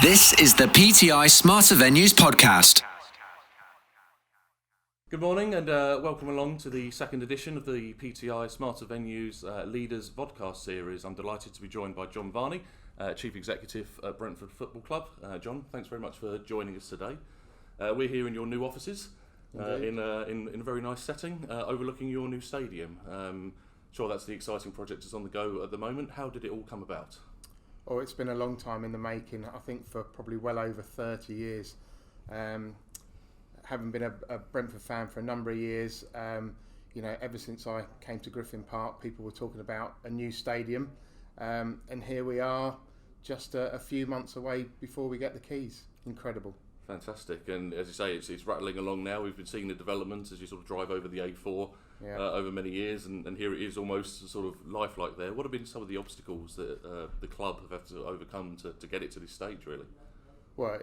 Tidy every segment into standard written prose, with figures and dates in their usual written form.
This is the PTI Smarter Venues podcast. Good morning and welcome along to the second edition of the PTI Smarter Venues Leaders Vodcast series. I'm delighted to be joined by Jon Varney, Chief Executive at Brentford Football Club. Jon, thanks very much for joining us today. We're here in your new offices in a very nice setting overlooking your new stadium. Sure, that's the exciting project that's on the go at the moment. How did it all come about? Oh, it's been a long time in the making. I think for probably well over 30 years. Having been a Brentford fan for a number of years, ever since I came to Griffin Park, people were talking about a new stadium, and here we are, just a few months away before we get the keys. Incredible. Fantastic, and as you say, it's rattling along now. We've been seeing the developments as you sort of drive over the A4 over many years, and here it is almost sort of lifelike there. What have been some of the obstacles that the club have had to overcome to get it to this stage, really? Well,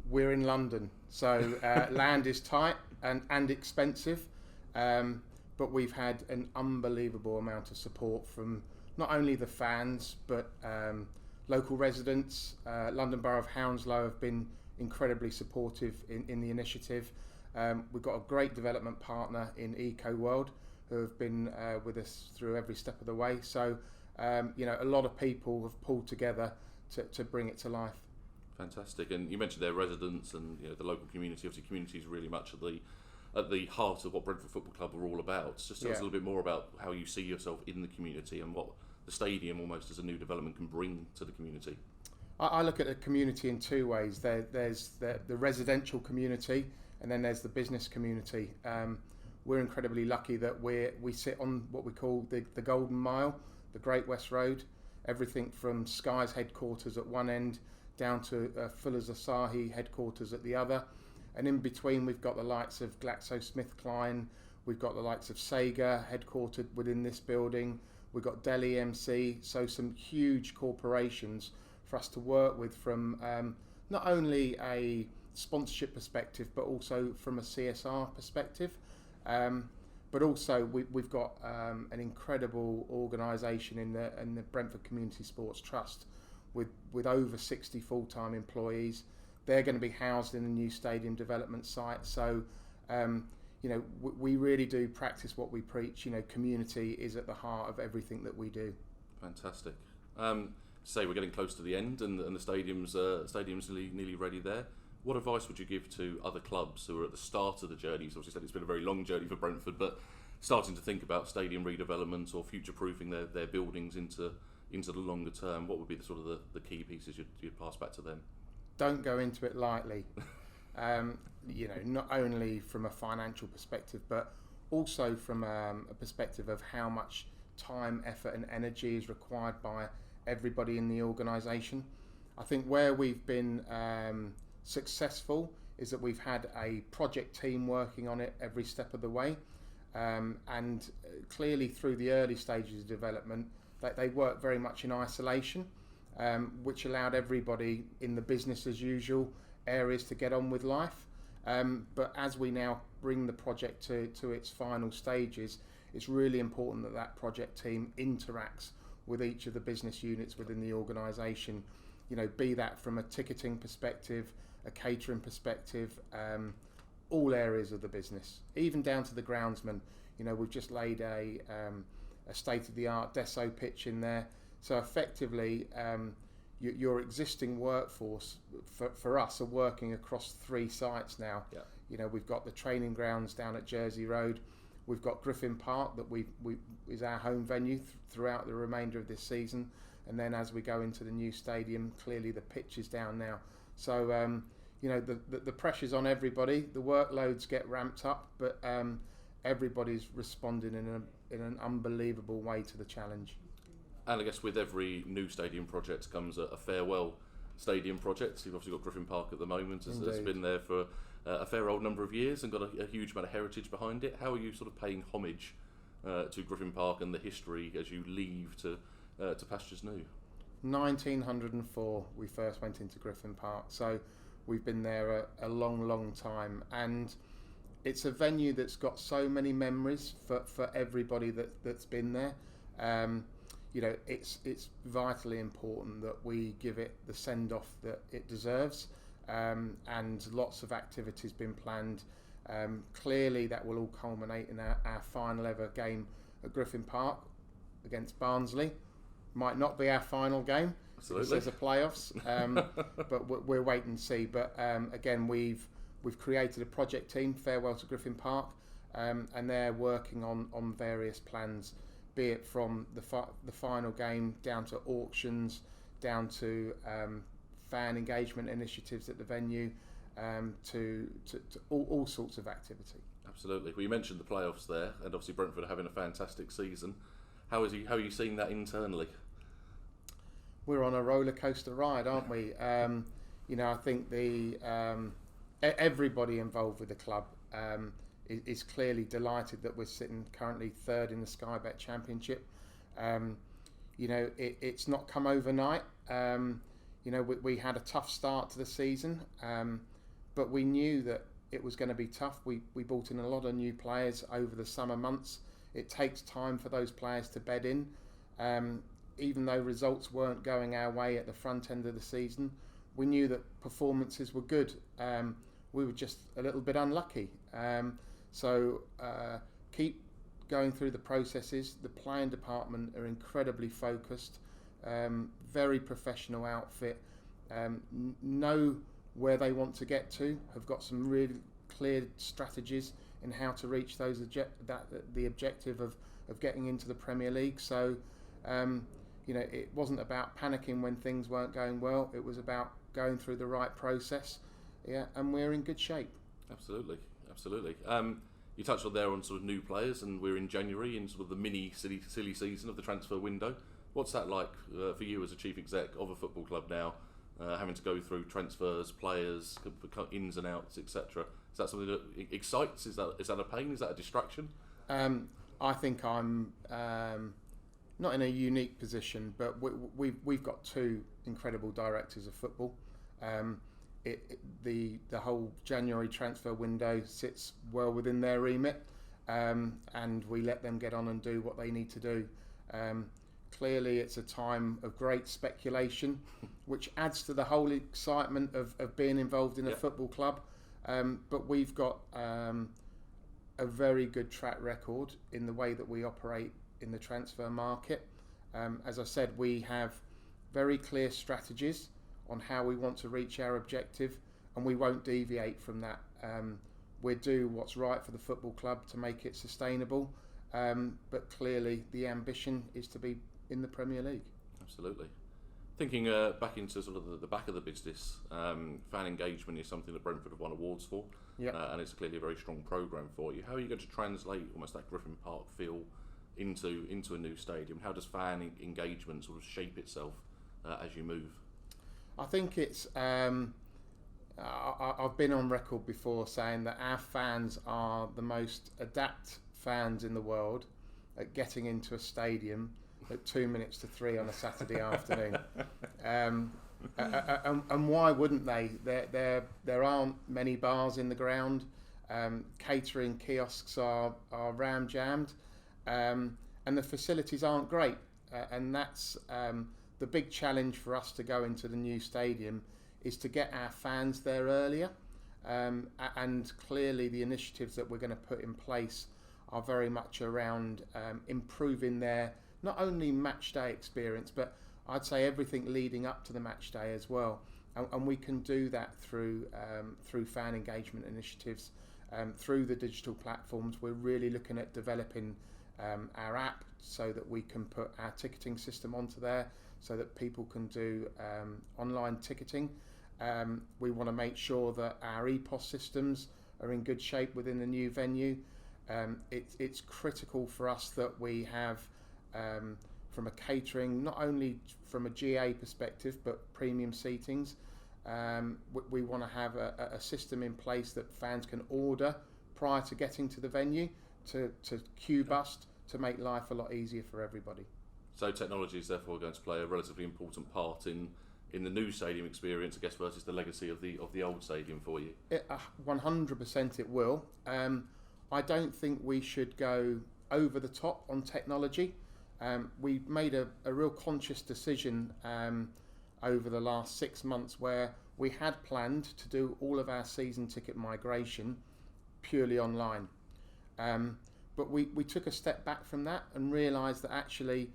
we're in London, so land is tight and expensive, but we've had an unbelievable amount of support from not only the fans, but local residents. London Borough of Hounslow have been incredibly supportive in the initiative. We've got a great development partner in Eco World who have been with us through every step of the way. So, a lot of people have pulled together to bring it to life. Fantastic, and you mentioned their residents and the local community. Obviously, community is really much at the heart of what Brentford Football Club are all about. Just tell us a little bit more about how you see yourself in the community and what the stadium, almost as a new development, can bring to the community. I look at the community in two ways. There's the residential community, and then there's the business community. We're incredibly lucky that we sit on what we call the Golden Mile, the Great West Road. Everything from Sky's headquarters at one end down to Fuller's Asahi headquarters at the other. And in between, we've got the likes of GlaxoSmithKline, we've got the likes of Sega headquartered within this building, we've got Dell EMC, so some huge corporations for us to work with from not only a sponsorship perspective, but also from a CSR perspective. But also we've got an incredible organisation in the Brentford Community Sports Trust with over 60 full-time employees. They're going to be housed in the new stadium development site. So, we really do practice what we preach. Community is at the heart of everything that we do. Fantastic. Say we're getting close to the end, and the stadium's nearly ready there. What advice would you give to other clubs who are at the start of the journey? So, obviously, said it's been a very long journey for Brentford, but starting to think about stadium redevelopment or future-proofing their buildings into the longer term. What would be the key pieces you'd pass back to them? Don't go into it lightly. Not only from a financial perspective, but also from a perspective of how much time, effort, and energy is required by everybody in the organisation. I think where we've been successful is that we've had a project team working on it every step of the way, and clearly through the early stages of development, that they work very much in isolation, which allowed everybody in the business as usual areas to get on with life. But as we now bring the project to its final stages, it's really important that project team interacts with each of the business units within the organisation. Be that from a ticketing perspective, a catering perspective, all areas of the business, even down to the groundsman. We've just laid a state-of-the-art Deso pitch in there. So effectively, your existing workforce for us are working across 3 sites now. Yeah. We've got the training grounds down at Jersey Road. We've got Griffin Park that we is our home venue throughout the remainder of this season. And then as we go into the new stadium, clearly the pitch is down now. So, the pressure's on everybody. The workloads get ramped up, but everybody's responding in an unbelievable way to the challenge. And I guess with every new stadium project comes a farewell stadium project. You've obviously got Griffin Park at the moment. It's been there for a fair old number of years and got a huge amount of heritage behind it. How are you sort of paying homage to Griffin Park and the history as you leave to pastures new? 1904 we first went into Griffin Park, so we've been there a long time, and it's a venue that's got so many memories for everybody that's been there. it's vitally important that we give it the send-off that it deserves, and lots of activities been planned. Clearly that will all culminate in our final ever game at Griffin Park against Barnsley. Might not be our final game. Absolutely. There's the playoffs, but we're wait and see. But again, we've created a project team, Farewell to Griffin Park, and they're working on various plans, be it from the final game down to auctions, down to fan engagement initiatives at the venue, to all sorts of activity. Absolutely. Well, you mentioned the playoffs there, and obviously Brentford are having a fantastic season. How are you seeing that internally? We're on a roller coaster ride, aren't we? I think everybody involved with the club is clearly delighted that we're sitting currently third in the SkyBet Championship. It's not come overnight. We had a tough start to the season, but we knew that it was going to be tough. We brought in a lot of new players over the summer months. It takes time for those players to bed in. Even though results weren't going our way at the front end of the season, we knew that performances were good. We were just a little bit unlucky. So keep going through the processes. The playing department are incredibly focused, very professional outfit, know where they want to get to, have got some really clear strategies in how to reach the objective of getting into the Premier League. So it wasn't about panicking when things weren't going well. It was about going through the right process, and we're in good shape. Absolutely. You touched on there on sort of new players, and we're in January in sort of the mini silly season of the transfer window. What's that like for you as a chief exec of a football club now, having to go through transfers, players, ins and outs, etc.? Is that something that excites? Is that a pain? Is that a distraction? I think I'm not in a unique position, but we've got two incredible directors of football. The whole January transfer window sits well within their remit, and we let them get on and do what they need to do. Clearly it's a time of great speculation, which adds to the whole excitement of being involved in a football club, but we've got a very good track record in the way that we operate in the transfer market. As I said, we have very clear strategies on how we want to reach our objective, and we won't deviate from that. We'll do what's right for the football club to make it sustainable, but clearly the ambition is to be in the Premier League. Absolutely. Thinking back into sort of the back of the business, fan engagement is something that Brentford have won awards for, and it's clearly a very strong programme for you. How are you going to translate almost that Griffin Park feel into a new stadium? How does fan engagement sort of shape itself as you move? I think it's I've been on record before saying that our fans are the most adept fans in the world at getting into a stadium at 2 minutes to 3 on a Saturday afternoon. And why wouldn't they? There aren't many bars in the ground. Catering kiosks are ram jammed, and the facilities aren't great. And that's the big challenge for us to go into the new stadium, is to get our fans there earlier. And clearly the initiatives that we're going to put in place are very much around improving their not only match day experience, but I'd say everything leading up to the match day as well. And we can do that through fan engagement initiatives, through the digital platforms. We're really looking at developing our app so that we can put our ticketing system onto there, so that people can do online ticketing. We want to make sure that our EPOS systems are in good shape within the new venue. It's critical for us that we have, from a catering, not only from a GA perspective, but premium seatings. We want to have a system in place that fans can order prior to getting to the venue, to queue bust, to make life a lot easier for everybody. So technology is therefore going to play a relatively important part in the new stadium experience, I guess, versus the legacy of the old stadium for you. 100% it will. I don't think we should go over the top on technology. we made a real conscious decision over the last 6 months where we had planned to do all of our season ticket migration purely online. But we took a step back from that and realised that actually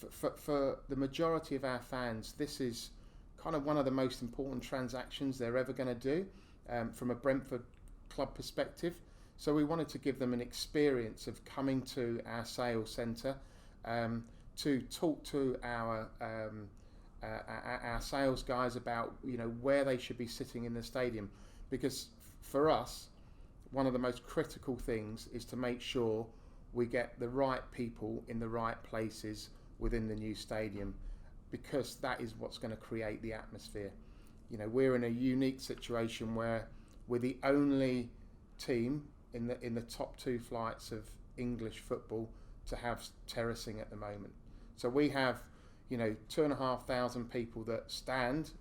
for the majority of our fans, this is kind of one of the most important transactions they're ever going to do from a Brentford club perspective. So we wanted to give them an experience of coming to our sales centre to talk to our sales guys about where they should be sitting in the stadium, because for us one of the most critical things is to make sure we get the right people in the right places within the new stadium, because that is what's going to create the atmosphere. We're in a unique situation where we're the only team in the top 2 flights of English football to have terracing at the moment. So we have 2,500 people that stand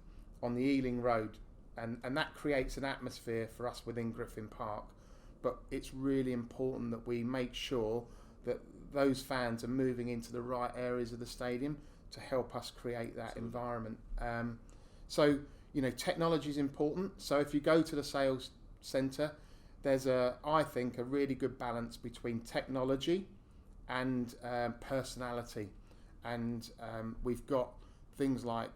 on the Ealing Road, and that creates an atmosphere for us within Griffin Park. But it's really important that we make sure that those fans are moving into the right areas of the stadium to help us create that environment. So technology is important. So if you go to the sales centre, there's I think a really good balance between technology and personality. And we've got things like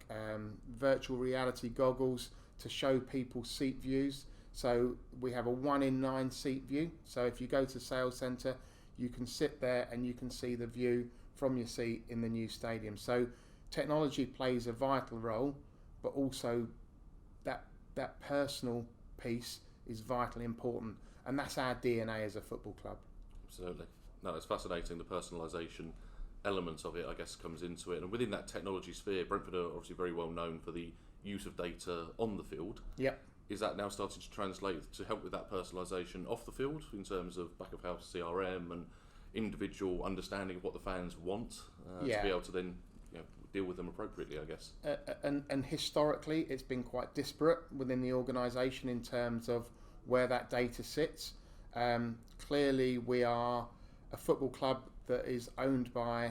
virtual reality goggles to show people seat views. So we have a 1 in 9 seat view. So if you go to the sales centre, you can sit there and you can see the view from your seat in the new stadium. So technology plays a vital role, but also that personal piece is vitally important. And that's our DNA as a football club. Absolutely. No, it's fascinating. The personalisation element of it, I guess, comes into it. And within that technology sphere, Brentford are obviously very well known for the use of data on the field. Yep. Is that now starting to translate to help with that personalisation off the field in terms of back of house CRM and individual understanding of what the fans want to be able to then deal with them appropriately, I guess? And historically, it's been quite disparate within the organisation in terms of where that data sits. Clearly, we are a football club that is owned by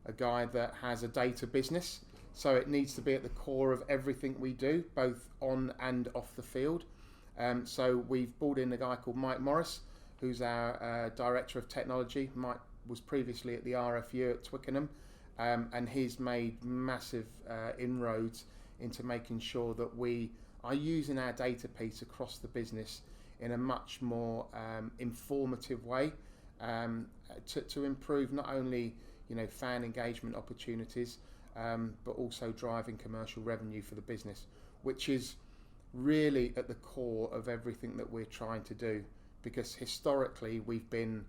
a guy that has a data business. So it needs to be at the core of everything we do, both on and off the field. So we've brought in a guy called Mike Morris, who's our Director of Technology. Mike was previously at the RFU at Twickenham, and he's made massive inroads into making sure that we are using our data piece across the business in a much more informative way to improve not only fan engagement opportunities, but also driving commercial revenue for the business, which is really at the core of everything that we're trying to do. Because historically we've been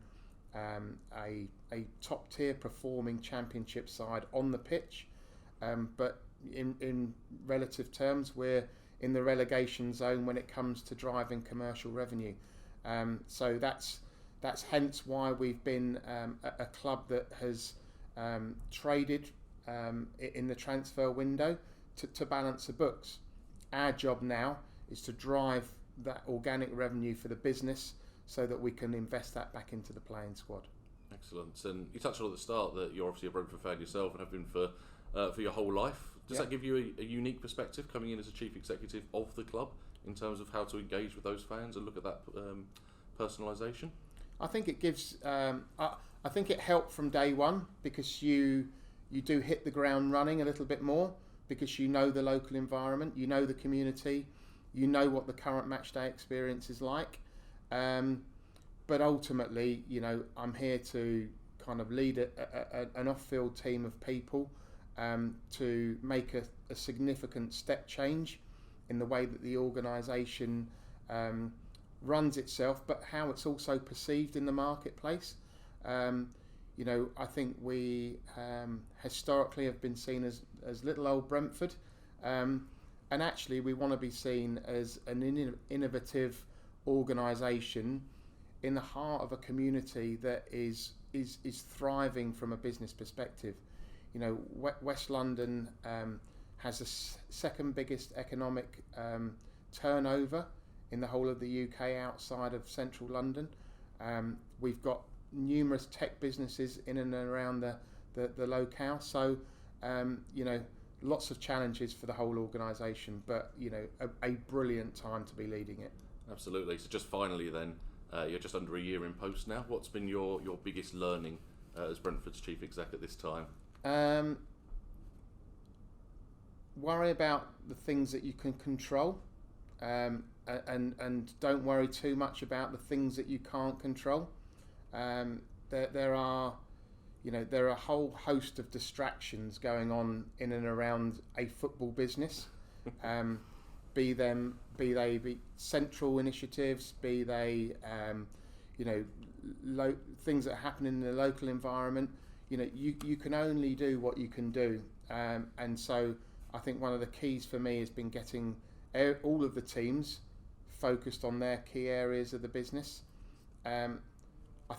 a top tier performing championship side on the pitch, but in relative terms we're in the relegation zone when it comes to driving commercial revenue. So that's hence why we've been a club that has traded in the transfer window to balance the books. Our job now is to drive that organic revenue for the business so that we can invest that back into the playing squad. Excellent. And you touched on at the start that you're obviously a Brentford fan yourself and have been for your whole life. Does that give you a unique perspective coming in as a chief executive of the club in terms of how to engage with those fans and look at that personalisation? I think it gives. I think it helped from day one, because you do hit the ground running a little bit more, because you know the local environment, you know the community, you know what the current match day experience is like. But ultimately, I'm here to kind of lead an off-field team of people to make a significant step change in the way that the organisation runs itself, but how it's also perceived in the marketplace. I think we historically have been seen as little old Brentford, and actually we want to be seen as an innovative organisation in the heart of a community that is thriving from a business perspective. West London has the second biggest economic turnover in the whole of the UK outside of central London. We've got numerous tech businesses in and around the locale. So, lots of challenges for the whole organisation, but a brilliant time to be leading it. Absolutely. So just finally then, you're just under a year in post now. What's been your biggest learning as Brentford's chief exec at this time? Worry about the things that you can control, and don't worry too much about the things that you can't control. There are a whole host of distractions going on in and around a football business. Be they central initiatives, be they things that happen in the local environment. You can only do what you can do, and so I think one of the keys for me has been getting all of the teams focused on their key areas of the business. I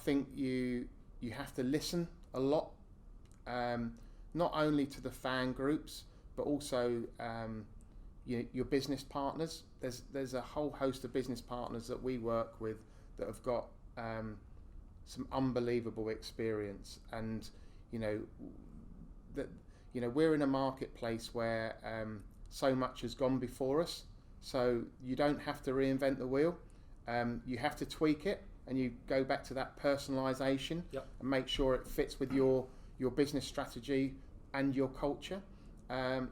think you have to listen a lot, not only to the fan groups, but also your business partners. There's a whole host of business partners that we work with that have got some unbelievable experience, and we're in a marketplace where so much has gone before us. So you don't have to reinvent the wheel. You have to tweak it, and you go back to that personalisation. Yep. And make sure it fits with your business strategy and your culture.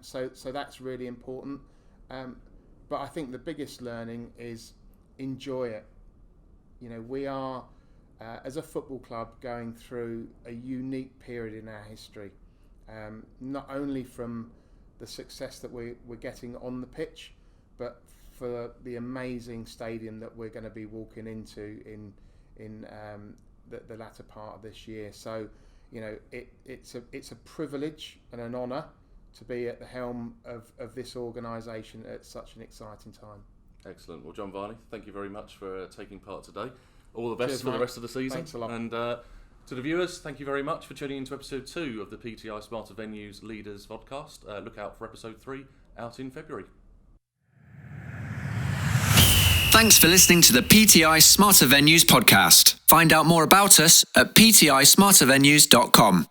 So that's really important. But I think the biggest learning is enjoy it. We are, as a football club, going through a unique period in our history. Not only from the success that we're getting on the pitch, but for the amazing stadium that we're going to be walking into in the latter part of this year. So, it's a privilege and an honour to be at the helm of this organisation at such an exciting time. Excellent. Well, Jon Varney, thank you very much for taking part today. All the best. Cheers, for mate. The rest of the season. Thanks a lot. And to the viewers, thank you very much for tuning into episode 2 of the PTI Smarter Venues Leaders Vodcast. Look out for episode 3 out in February. Thanks for listening to the PTI Smarter Venues podcast. Find out more about us at ptismartervenues.com.